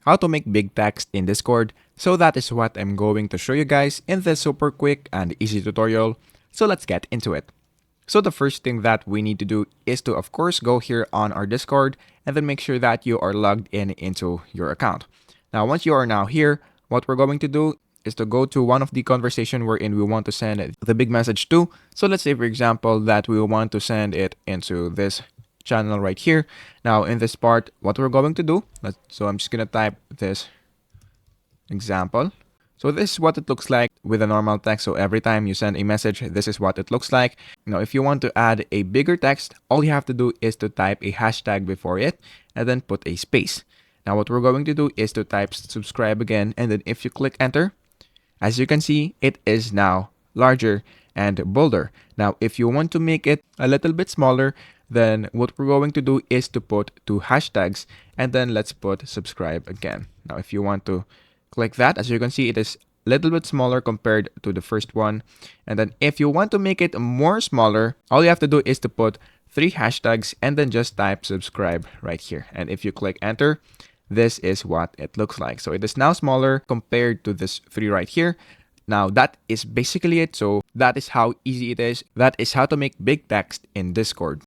how to make big text in Discord. So that is what I'm going to show you guys in this super quick and easy tutorial. So let's get into it. So the first thing that we need to do is to of course go here on our Discord and then make sure that you are logged in into your account. Now once you are now here, what we're going to do is to go to one of the conversation wherein we want to send the big message to. So let's say for example that we want to send it into this channel right here. Now in this part, what we're going to do, so I'm just gonna type this example. So this is what it looks like with a normal text. So every time you send a message, this is what it looks like. Now, if you want to add a bigger text, all you have to do is to type a hashtag before it and then put a space. Now, what we're going to do is to type subscribe again. And then if you click enter, as you can see, it is now larger and bolder. Now, if you want to make it a little bit smaller, then what we're going to do is to put two hashtags and then let's put subscribe again. Now, if you want to click that, as you can see, it is a little bit smaller compared to the first one. And then if you want to make it more smaller, all you have to do is to put three hashtags and then just type subscribe right here. And if you click enter, this is what it looks like. So it is now smaller compared to this three right here. Now that is basically it. So that is how easy it is. That is how to make big text in Discord.